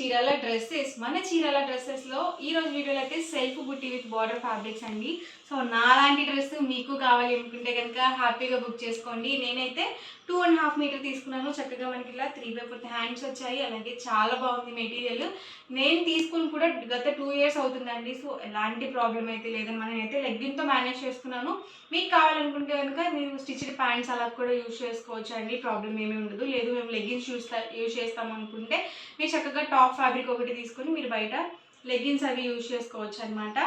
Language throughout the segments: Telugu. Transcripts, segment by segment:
చీరాల డ్రెస్సెస్లో ఈరోజు వీడియోలో అయితే సెల్ఫ్ బుట్టి విత్ బార్డర్ ఫ్యాబ్రిక్స్ అండి. సో నాలాంటి డ్రెస్ మీకు కావాలి అనుకుంటే కనుక హ్యాపీగా బుక్ చేసుకోండి. నేనైతే 2.5 మీటర్ తీసుకున్నాను. చక్కగా మనకి ఇలా 3/4 హ్యాండ్స్ వచ్చాయి. అలాగే చాలా బాగుంది మెటీరియల్. నేను తీసుకుని కూడా గత 2 ఇయర్స్ అవుతుందండి. సో ఎలాంటి ప్రాబ్లం అయితే లేదని నేనైతే లెగ్గిన్తో మేనేజ్ చేసుకున్నాను. మీకు కావాలనుకుంటే కనుక మీరు స్టిచ్డ్ ప్యాంట్స్ అలా కూడా యూజ్ చేసుకోవచ్చు అండి. ప్రాబ్లం ఏమీ ఉండదు. లేదు మేము లెగ్గిన్స్ యూజ్ చేస్తాం అనుకుంటే మీరు చక్కగా టాప్ ఫ్యాబ్రిక్ ఒకటి తీసుకొని మీరు బయట లెగ్గిన్స్ అవి యూజ్ చేసుకోవచ్చు అనమాట.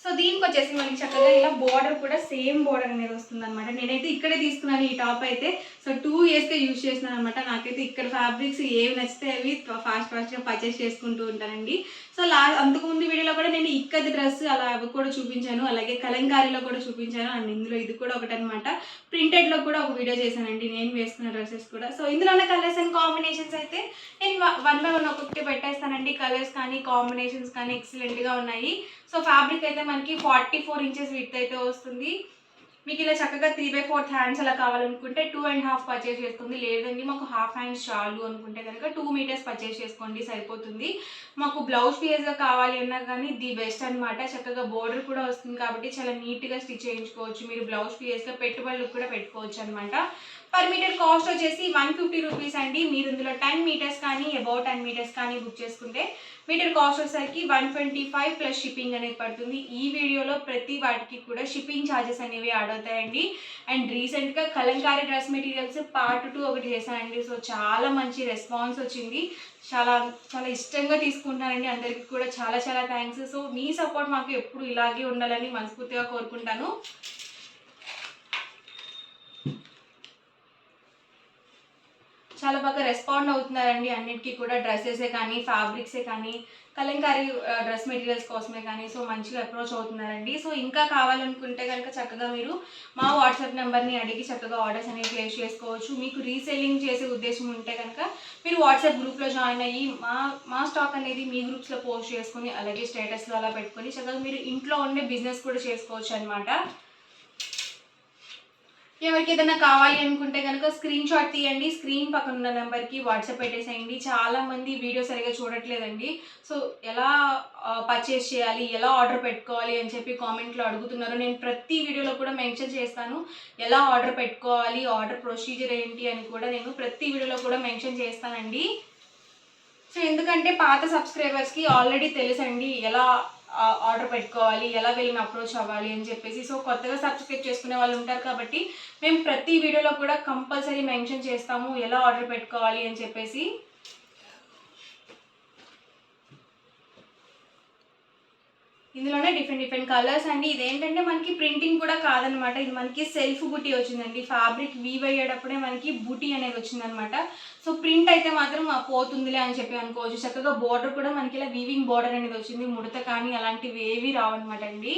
సో దీనికి వచ్చేసి మనకి చక్కగా ఇలా బోర్డర్ కూడా సేమ్ బోర్డర్ అనేది వస్తుంది అనమాట. నేనైతే ఇక్కడే తీసుకున్నాను ఈ టాప్ అయితే. సో 2 ఇయర్స్గా యూజ్ చేస్తున్నాను అనమాట. నాకైతే ఇక్కడ ఫ్యాబ్రిక్స్ ఏవి నచ్చితే అవి ఫాస్ట్గా పర్చేస్ చేసుకుంటూ ఉంటానండి. సో అంతకుముందు వీడియోలో కూడా నేను ఇక్కది డ్రెస్ అలా అవి కూడా చూపించాను, అలాగే కలంకారీలో కూడా చూపించాను. అండ్ ఇందులో ఇది కూడా ఒకటి అనమాట. ప్రింటెడ్లో కూడా ఒక వీడియో చేశానండి నేను వేసుకున్న డ్రెస్సెస్ కూడా. సో ఇందులో ఉన్న కలర్స్ అండ్ కాంబినేషన్స్ అయితే నేను 1 by 1 ఒక్కొక్కటి పెట్టేస్తానండి. కలర్స్ కానీ కాంబినేషన్స్ కానీ ఎక్సలెంట్గా ఉన్నాయి. సో ఫ్యాబ్రిక్ అయితే మనకి 44 ఇంచెస్ విడ్త్ అయితే వస్తుంది. మీకు ఇలా చక్కగా 3/4 హ్యాండ్స్ అలా కావాలనుకుంటే 2.5 పర్చేస్ చేసుకోండి. లేదండి మాకు హాఫ్ హ్యాండ్స్ చాలు అనుకుంటే కనుక 2 మీటర్స్ పర్చేస్ చేసుకోండి, సరిపోతుంది. మాకు బ్లౌజ్ పీస్గా కావాలి అన్నా కానీ ది బెస్ట్ అనమాట. చక్కగా బోర్డర్ కూడా వస్తుంది కాబట్టి చాలా నీట్గా స్టిచ్ చేయించుకోవచ్చు. మీరు బ్లౌజ్ పీస్గా పెట్టుబడులకు కూడా పెట్టుకోవచ్చు అనమాట. పర్ మీటర్ కాస్ట్ వచ్చేసి 150 రూపీస్ అండి. మీరు ఇందులో 10 మీటర్స్ కానీ అబౌట్ 10 మీటర్స్ కానీ బుక్ చేసుకుంటే మీటర్ కాస్ట్ వచ్చేసరికి 125 ప్లస్ షిప్పింగ్ అనేది పడుతుంది. ఈ వీడియోలో ప్రతి వాటికి కూడా షిప్పింగ్ ఛార్జెస్ అనేవి యాడ్ అవుతాయండి. అండ్ రీసెంట్గా కలంకారీ డ్రెస్ మెటీరియల్స్ పార్ట్ 2 ఒకటి చేశానండి. సో చాలా మంచి రెస్పాన్స్ వచ్చింది. చాలా చాలా ఇష్టంగా తీసుకుంటానండి. అందరికీ కూడా చాలా చాలా థ్యాంక్స్. సో మీ సపోర్ట్ మాకు ఎప్పుడు ఇలాగే ఉండాలని మనస్ఫూర్తిగా కోరుకుంటాను. చాలా బాగా రెస్పాండ్ అవుతున్నారండి అన్నిటికీ కూడా. డ్రెస్సెసే కానీ ఫ్యాబ్రిక్సే కానీ కలంకారీ డ్రెస్ మెటీరియల్స్ కోసమే కానీ సో మంచిగా అప్రోచ్ అవుతున్నారండి. సో ఇంకా కావాలనుకుంటే కనుక చక్కగా మీరు మా వాట్సాప్ నెంబర్ని అడిగి చక్కగా ఆర్డర్స్ అనేవి ప్లేస్ చేసుకోవచ్చు. మీకు రీసెల్లింగ్ చేసే ఉద్దేశం ఉంటే కనుక మీరు వాట్సాప్ గ్రూప్లో జాయిన్ అయ్యి మా స్టాక్ అనేది మీ గ్రూప్స్లో పోస్ట్ చేసుకుని అలాగే స్టేటస్లో అలా పెట్టుకొని చక్కగా మీరు ఇంట్లో ఉండే బిజినెస్ కూడా చేసుకోవచ్చు అనమాట. ఎవరికి ఏదైనా కావాలి అనుకుంటే కనుక స్క్రీన్ షాట్ తీయండి. స్క్రీన్ పక్కన ఉన్న నెంబర్కి వాట్సాప్ పెట్టేసేయండి. చాలామంది వీడియో సరిగా చూడట్లేదండి. సో ఎలా పర్చేస్ చేయాలి, ఎలా ఆర్డర్ పెట్టుకోవాలి అని చెప్పి కామెంట్లో అడుగుతున్నారు. నేను ప్రతి వీడియోలో కూడా మెన్షన్ చేస్తాను ఎలా ఆర్డర్ పెట్టుకోవాలి, ఆర్డర్ ప్రొసీజర్ ఏంటి అని కూడా నేను ప్రతి వీడియోలో కూడా మెన్షన్ చేస్తానండి. సో ఎందుకంటే పాత సబ్స్క్రైబర్స్కి ఆల్రెడీ తెలుసండి ఎలా ఆర్డర్ పెట్టుకోవాలి, ఎలా వెళ్ళిన అప్రోచ్ అవ్వాలి అని చెప్పేసి. సో కొత్తగా సబ్స్క్రైబ్ చేసుకునే వాళ్ళు ఉంటారు కాబట్టి మేము ప్రతి వీడియోలో కూడా కంపల్సరీ మెన్షన్ చేస్తాము ఎలా ఆర్డర్ పెట్టుకోవాలి అని చెప్పేసి. ఇందులోనే డిఫరెంట్ కలర్స్ అండి. ఇదేంటంటే మనకి ప్రింటింగ్ కూడా కాదనమాట. ఇది మనకి సెల్ఫ్ బుటీ వచ్చిందండి. ఫ్యాబ్రిక్ వీవ్ అయ్యేటప్పుడే మనకి బుటీ అనేది వచ్చిందనమాట. సో ప్రింట్ అయితే మాత్రం పోతుందిలే అని చెప్పి అనుకోవచ్చు. చక్కగా బోర్డర్ కూడా మనకి ఇలా వీవింగ్ బోర్డర్ అనేది వచ్చింది. ముడత కానీ అలాంటివి ఏవి రావన్నమాట అండి.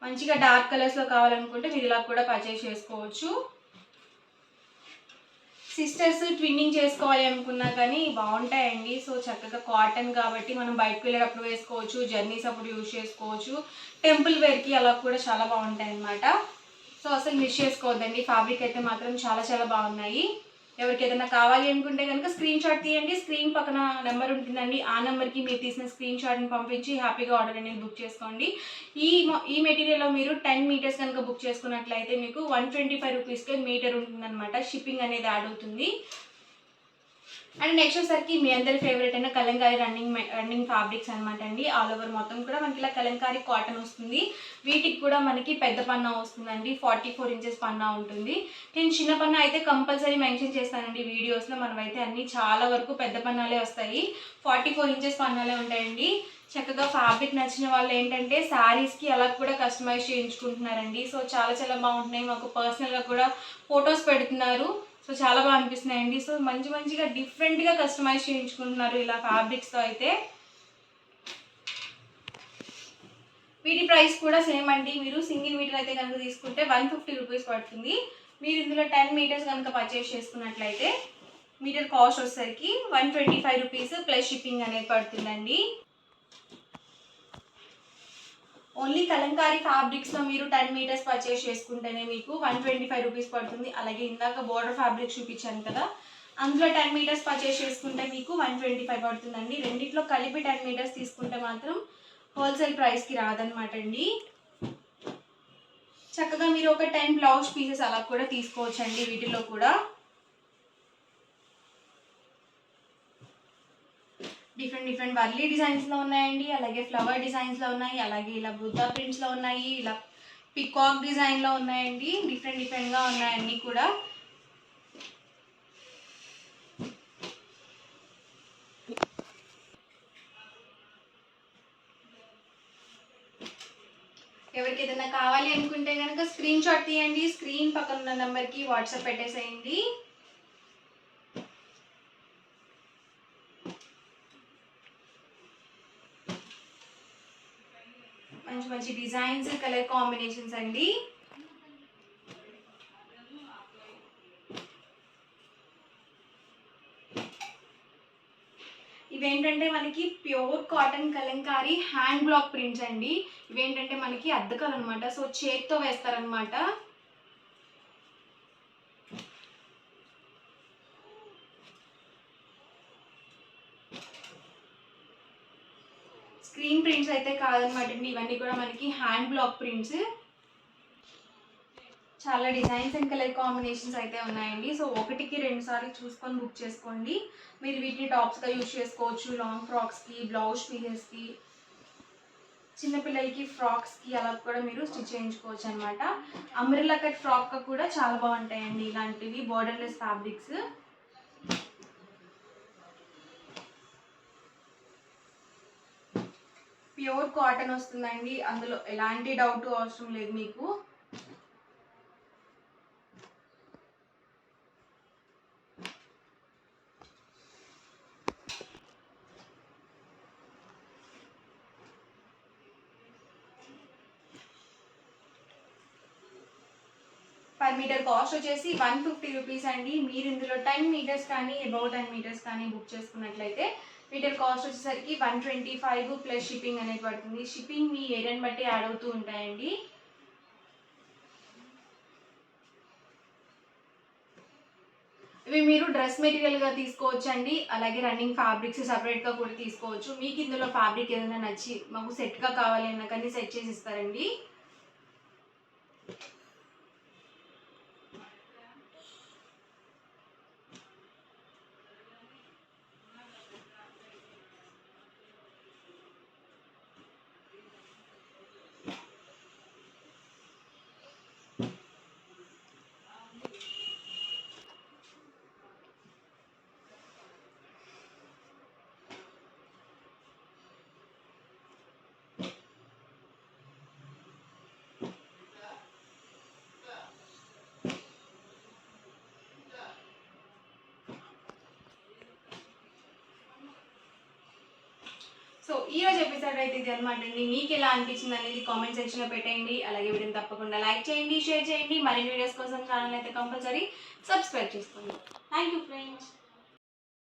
మంచిగా డార్క్ కలర్స్లో కావాలనుకుంటే మీరు ఇలా కూడా పర్చేస్ చేసుకోవచ్చు. సిస్టర్స్ ట్విన్నింగ్ చేసుకోవాలి అనుకున్నా కానీ బాగుంటాయండి. సో చక్కగా కాటన్ కాబట్టి మనం బయటకు వెళ్ళేటప్పుడు వేసుకోవచ్చు, జర్నీస్ అప్పుడు యూజ్ చేసుకోవచ్చు, టెంపుల్ వేర్కి అలా కూడా చాలా బాగుంటాయి అన్నమాట. సో అసలు మిస్ చేసుకోవద్దండి. ఫ్యాబ్రిక్ అయితే మాత్రం చాలా చాలా బాగున్నాయి. ఎవరికి ఏదైనా కావాలి అనుకుంటే కనుక స్క్రీన్ షాట్ తీయండి. స్క్రీన్ పక్కన నెంబర్ ఉంటుందండి. ఆ నెంబర్కి మీరు తీసిన స్క్రీన్ షాట్ని పంపించి హ్యాపీగా ఆర్డర్ అనేది బుక్ చేసుకోండి. ఈ మెటీరియల్లో మీరు 10 మీటర్స్ కనుక బుక్ చేసుకున్నట్లయితే మీకు 125 రూపీస్కే మీటర్ ఉంటుందన్నమాట. షిప్పింగ్ అనేది యాడ్ అవుతుంది. అండ్ నెక్స్ట్ వచ్చేసరికి మీ అందరి ఫేవరెట్ అయిన కలంకారీ రన్నింగ్ ఫ్యాబ్రిక్స్ అనమాట అండి. ఆల్ ఓవర్ మొత్తం కూడా మనకి ఇలా కలంకారీ కాటన్ వస్తుంది. వీటికి కూడా మనకి పెద్ద పన్నా వస్తుందండి. 44 ఇంచెస్ పన్నా ఉంటుంది. నేను చిన్న పన్నా అయితే కంపల్సరీ మెన్షన్ చేస్తానండి వీడియోస్లో. మనమైతే అన్నీ చాలా వరకు పెద్ద పన్నాలే వస్తాయి. 44 ఇంచెస్ పన్నాలే ఉంటాయండి. చక్కగా ఫ్యాబ్రిక్ నచ్చిన వాళ్ళు ఏంటంటే శారీస్కి అలా కూడా కస్టమైజ్ చేయించుకుంటున్నారండి. సో చాలా చాలా బాగుంటున్నాయి. మాకు పర్సనల్గా కూడా ఫొటోస్ పెడుతున్నారు. సో చాలా బాగా అనిపిస్తున్నాయండి. సో మంచిగా డిఫరెంట్గా కస్టమైజ్ చేయించుకుంటున్నారు ఇలా ఫ్యాబ్రిక్స్తో అయితే. వీటి ప్రైస్ కూడా సేమ్ అండి. మీరు సింగిల్ మీటర్ అయితే కనుక తీసుకుంటే 150 రూపీస్ పడుతుంది. మీరు ఇందులో 10 మీటర్స్ కనుక పర్చేస్ చేసుకున్నట్లయితే మీటర్ కాస్ట్ వచ్చేసరికి 125 రూపీస్ ప్లస్ షిప్పింగ్ అనేది పడుతుందండి. ఓన్లీ కలంకారీ ఫ్యాబ్రిక్స్లో మీరు 10 మీటర్స్ పర్చేస్ చేసుకుంటేనే మీకు 125 రూపీస్ పడుతుంది. అలాగే ఇందాక బోర్డర్ ఫ్యాబ్రిక్ చూపించాను కదా, అందులో 10 మీటర్స్ పర్చేస్ చేసుకుంటే మీకు 125 పడుతుందండి. రెండిట్లో కలిపి 10 మీటర్స్ తీసుకుంటే మాత్రం హోల్సేల్ ప్రైస్కి రాదనమాట అండి. చక్కగా మీరు ఒక 10 బ్లౌజ్ పీసెస్ అలా కూడా తీసుకోవచ్చండి. వీటిలో కూడా డిఫరెంట్ వర్లీ డిజైన్స్లో ఉన్నాయండి, అలాగే ఫ్లవర్ డిజైన్స్లో ఉన్నాయి, అలాగే ఇలా బుద్ధా ప్రింట్స్లో ఉన్నాయి, ఇలా పికాక్ డిజైన్లో ఉన్నాయండి. డిఫరెంట్గా ఉన్నాయి అన్నీ కూడా. ఎవరికి ఏదైనా కావాలి అనుకుంటే కనుక స్క్రీన్ షాట్ తీయండి, స్క్రీన్ పక్కన ఉన్న నెంబర్కి వాట్సాప్ పెట్టేసేయండి. మంచి మంచి డిజైన్స్, కలర్ కాంబినేషన్స్ అండి. ఇవేంటంటే మనకి pure cotton Kalamkari hand block prints అండి. ఇవేంటంటే మనకి అద్దకాలు అనమాట, సో చేత్తో వేస్తారనమాట. స్క్రీన్ ప్రింట్స్ అయితే కాదనమాట అండి, ఇవన్నీ కూడా మనకి హ్యాండ్ బ్లాక్ ప్రింట్స్. చాలా డిజైన్స్ అండ్ కలర్ కాంబినేషన్స్ అయితే ఉన్నాయండి. సో 1కి 2 సార్లు చూసుకొని బుక్ చేసుకోండి. మీరు వీటిని టాప్స్గా యూజ్ చేసుకోవచ్చు, లాంగ్ ఫ్రాక్స్కి, బ్లౌజ్ పీసెస్కి, చిన్నపిల్లలకి ఫ్రాక్స్కి అలా కూడా మీరు స్టిచ్ చేయించుకోవచ్చు అనమాట. అంబ్రెల్లా కట్ ఫ్రాక్ కూడా చాలా బాగుంటాయండి ఇలాంటివి బోర్డర్లెస్ ఫ్యాబ్రిక్స్. ప్యూర్ కాటన్ వస్తుందండి, అందులో ఎలాంటి డౌట్ అవసరం లేదు మీకు. పర్ మీటర్ కాస్ట్ వచ్చేసి 150 రూపీస్ అండి. మీరు ఇందులో 10 మీటర్స్ కానీ అబౌట్ 10 మీటర్స్ కానీ బుక్ చేసుకున్నట్లయితే మీటర్ కాస్ట్ వచ్చేసరికి 125 ప్లస్ షిప్పింగ్ అనేది పడుతుంది. షిప్పింగ్ మీ ఏరియాని బట్టి యాడ్ అవుతూ ఉంటాయండి. ఇవి మీరు డ్రెస్ మెటీరియల్గా తీసుకోవచ్చు అండి, అలాగే రన్నింగ్ ఫ్యాబ్రిక్స్ సపరేట్గా కూడా తీసుకోవచ్చు. మీకు ఇందులో ఫ్యాబ్రిక్ ఏదైనా నచ్చి మాకు సెట్గా కావాలి అన్నా కానీ సెట్ చేసి ఇస్తారండి. సో ఈరోజు ఎపిసోడ్ అయితే ఇది అనమాట అండి. మీకు ఎలా అనిపించింది అనేది కామెంట్ సెక్షన్లో పెట్టేయండి. అలాగే వీడియోని తప్పకుండా లైక్ చేయండి, షేర్ చేయండి. మరిన్ని వీడియోస్ కోసం ఛానల్ అయితే కంపల్సరీ సబ్స్క్రైబ్ చేసుకోండి. Thank you friends.